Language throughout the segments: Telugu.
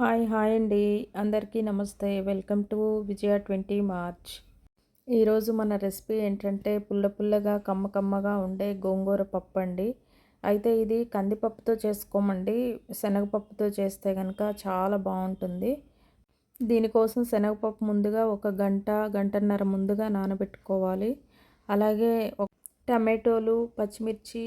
హాయ్ అండి. అందరికీ నమస్తే. Welcome to Vijaya 20 March. ఈరోజు మన రెసిపీ ఏంటంటే పుల్ల పుల్లగా, కమ్మగా ఉండే గోంగూర పప్పు అండి. అయితే ఇది కందిపప్పుతో చేసుకోమండి. శనగపప్పుతో చేస్తే గనక చాలా బావుంటుంది. దీనికోసం శనగపప్పు ముందుగా ఒక గంట, గంటన్నర ముందుగా నానబెట్టుకోవాలి. అలాగే టమాటోలు, పచ్చిమిర్చి,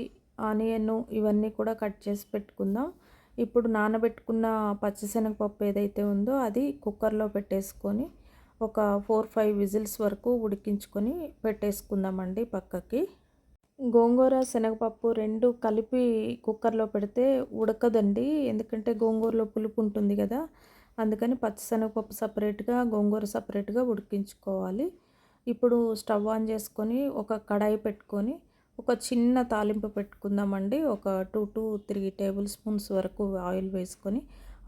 ఆనియన్ ఇవన్నీ కూడా కట్ చేసి పెట్టుకుందాం. ఇప్పుడు నానబెట్టుకున్న పచ్చిశనగపప్పు ఏదైతే ఉందో అది కుక్కర్లో పెట్టేసుకొని ఒక 4, 5 విజిల్స్ వరకు ఉడికించుకొని పెట్టేసుకుందామండి పక్కకి. గోంగూర, శనగపప్పు 2 కలిపి కుక్కర్లో పెడితే ఉడకదండి. ఎందుకంటే గోంగూరలో పులుపు ఉంటుంది కదా! అందుకని పచ్చిశనగపప్పు సపరేట్‌గా, గోంగూర సపరేట్‌గా ఉడికించుకోవాలి. ఇప్పుడు స్టవ్ ఆన్ చేసుకొని ఒక కడాయి పెట్టుకొని ఒక చిన్న తాలింపు పెట్టుకుందామండి. ఒక 2-3 టేబుల్ స్పూన్స్ వరకు ఆయిల్ వేసుకొని,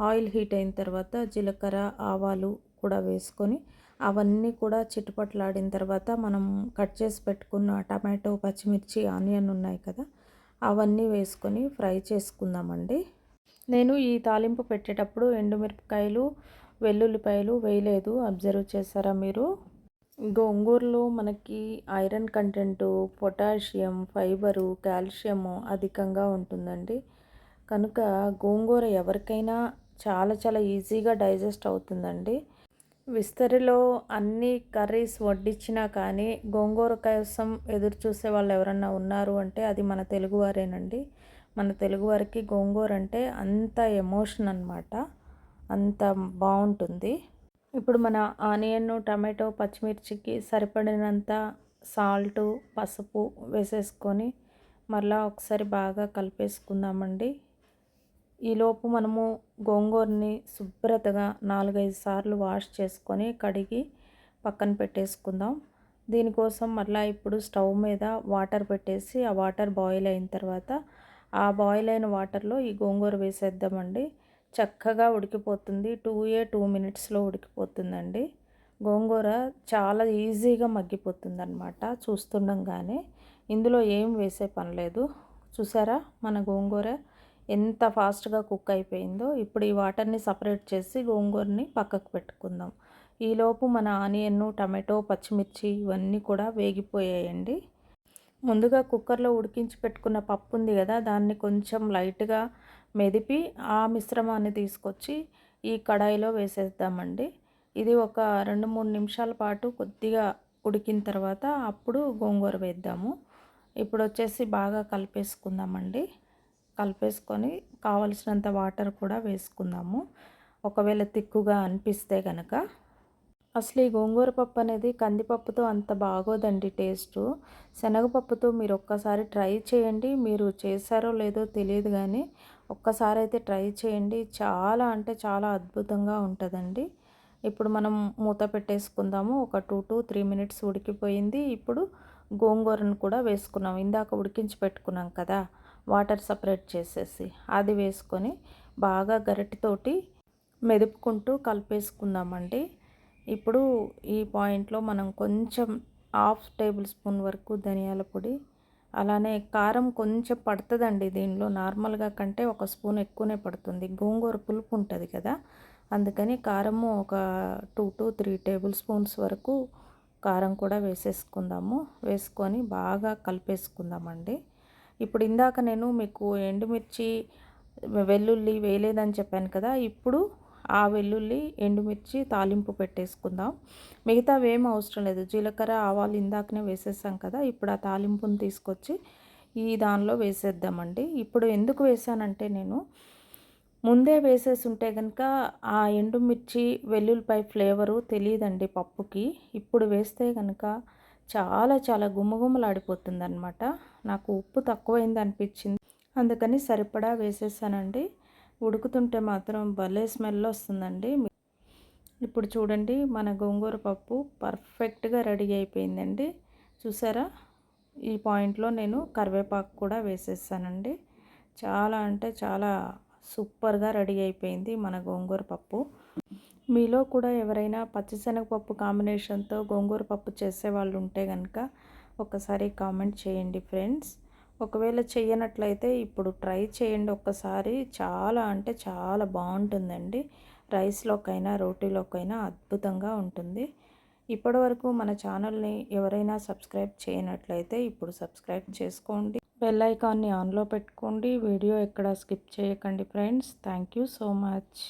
ఆయిల్ హీట్ అయిన తర్వాత జీలకర్ర, ఆవాలు కూడా వేసుకొని, అవన్నీ కూడా చిటపటలాడిన తర్వాత మనం కట్ చేసి పెట్టుకున్న టమాటో, పచ్చిమిర్చి, ఆనియన్ ఉన్నాయి కదా! అవన్నీ వేసుకొని ఫ్రై చేసుకుందామండి. నేను ఈ తాలింపు పెట్టేటప్పుడు ఎండుమిరపకాయలు, వెల్లుల్లిపాయలు వేయలేదు. అబ్జర్వ్ చేశారా మీరు? గోంగూరలో మనకి iron content, potassium, fibre, calcium అధికంగా ఉంటుందండి. కనుక గోంగూర ఎవరికైనా చాలా చాలా ఈజీగా డైజెస్ట్ అవుతుందండి. విస్తరిలో అన్ని కర్రీస్ వడ్డించినా కానీ గోంగూర కోసం ఎదురు చూసే వాళ్ళు ఎవరన్నా ఉన్నారు అంటే అది మన తెలుగువారేనండి. మన తెలుగువారికి గోంగూర అంటే అంత ఎమోషన్ అనమాట. అంత బావుంటుంది. ఇప్పుడు మన ఆనియన్, టమాటో, పచ్చిమిర్చికి సరిపడినంత సాల్టు, పసుపు వేసేసుకొని మరలా ఒకసారి బాగా కలిపేసుకుందామండి. ఈలోపు మనము గోంగూరని శుభ్రతగా 4, 5 సార్లు వాష్ చేసుకొని కడిగి పక్కన పెట్టేసుకుందాం. దీనికోసం మరలా ఇప్పుడు స్టవ్ మీద వాటర్ పెట్టేసి ఆ వాటర్ బాయిల్ అయిన తర్వాత ఆ బాయిల్ అయిన వాటర్లో ఈ గోంగూర వేసేద్దామండి. చక్కగా ఉడికిపోతుంది. 2 మినిట్స్లో ఉడికిపోతుందండి. గోంగూర చాలా ఈజీగా మగ్గిపోతుందన్నమాట చూస్తుండగానే. ఇందులో ఏం వేసే పని లేదు. చూసారా మన గోంగూర ఎంత ఫాస్ట్గా కుక్ అయిపోయిందో. ఇప్పుడు ఈ వాటర్ని సపరేట్ చేసి గోంగూరని పక్కకు పెట్టుకుందాం. ఈలోపు మన ఆనియన్, టమాటో, పచ్చిమిర్చి ఇవన్నీ కూడా వేగిపోయాయండి. ముందుగా కుక్కర్లో ఉడికించి పెట్టుకున్న పప్పు ఉంది కదా, దాన్ని కొంచెం లైట్గా మెదిపి ఆ మిశ్రమాన్ని తీసుకొచ్చి ఈ కడాయిలో వేసేద్దామండి. ఇది ఒక 2-3 నిమిషాల పాటు కొద్దిగా ఉడికిన తర్వాత అప్పుడు గోంగూర వేద్దాము. ఇప్పుడు వచ్చేసి బాగా కలిపేసుకుందామండి. కలిపేసుకొని కావలసినంత వాటర్ కూడా వేసుకుందాము. ఒకవేళ తిక్కుగా అనిపిస్తే గనక. అసలు ఈ గోంగూర పప్పు అనేది కందిపప్పుతో అంత బాగోదండి టేస్టు. శనగపప్పుతో మీరు ఒక్కసారి ట్రై చేయండి. మీరు చేశారో లేదో తెలియదు కానీ ఒక్కసారి అయితే ట్రై చేయండి. చాలా అంటే చాలా అద్భుతంగా ఉంటుందండి. ఇప్పుడు మనం మూత పెట్టేసుకుందాము. ఒక 2-3 మినిట్స్ ఉడికిపోయింది. ఇప్పుడు గోంగూరను కూడా వేసుకున్నాం. ఇందాక ఉడికించి పెట్టుకున్నాం కదా, వాటర్ సపరేట్ చేసేసి అది వేసుకొని బాగా గరిటెతోటి మెదుపుకుంటూ కలిపేసుకుందామండి. ఇప్పుడు ఈ పాయింట్లో మనం కొంచెం 1/2 టేబుల్ స్పూన్ వరకు ధనియాల పొడి, అలానే కారం కొంచెం పడుతుందండి దీనిలో. నార్మల్గా కంటే ఒక స్పూన్ ఎక్కువనే పడుతుంది. గోంగూర పులుపు ఉంటుంది కదా, అందుకని కారము ఒక 2-3 టేబుల్ స్పూన్స్ వరకు కారం కూడా వేసేసుకుందాము. వేసుకొని బాగా కలిపేసుకుందామండి. ఇప్పుడు ఇందాక నేను మీకు ఎండుమిర్చి, వెల్లుల్లి వేయలేదని చెప్పాను కదా, ఇప్పుడు ఆ వెల్లుల్లి, ఎండుమిర్చి తాలింపు పెట్టేసుకుందాం. మిగతావి ఏం అవసరం లేదు. జీలకర్ర, ఆవాలు ఇందాకనే వేసేసాం కదా, ఇప్పుడు ఆ తాలింపుని తీసుకొచ్చి ఈ దానిలో వేసేద్దామండి. ఇప్పుడు ఎందుకు వేసానంటే నేను ముందే వేసేసి ఉంటే కనుక ఆ ఎండుమిర్చి, వెల్లుల్లిపాయ ఫ్లేవరు తెలియదండి పప్పుకి. ఇప్పుడు వేస్తే కనుక చాలా చాలా గుమగుమలాడిపోతుందనమాట. నాకు ఉప్పు తక్కువైంది అనిపించింది, అందుకని సరిపడా వేసేసానండి. ఉడుకుతుంటే మాత్రం భలే స్మెల్ వస్తుందండి. ఇప్పుడు చూడండి మన గోంగూర పప్పు పర్ఫెక్ట్గా రెడీ అయిపోయిందండి. చూసారా? ఈ పాయింట్లో నేను కరివేపాకు కూడా వేసేసానండి. చాలా అంటే చాలా సూపర్గా రెడీ అయిపోయింది మన గోంగూర పప్పు. మీలో కూడా ఎవరైనా పచ్చిశనగపప్పు కాంబినేషన్తో గోంగూర పప్పు చేసేవాళ్ళు ఉంటే కనుక ఒకసారి కామెంట్ చేయండి ఫ్రెండ్స్. ఒకవేళ చెయ్యనట్లయితే ఇప్పుడు ట్రై చేయండి ఒక్కసారి. చాలా అంటే చాలా బాగుంటుందండి. రైస్లోకైనా రోటీలోకైనా అద్భుతంగా ఉంటుంది. ఇప్పటివరకు మన ఛానల్ని ఎవరైనా సబ్స్క్రైబ్ చేయనట్లయితే ఇప్పుడు సబ్స్క్రైబ్ చేసుకోండి. బెల్ ఐకాన్ని ఆన్లో పెట్టుకోండి. వీడియో ఎక్కడ స్కిప్ చేయకండి friends. Thank you so much.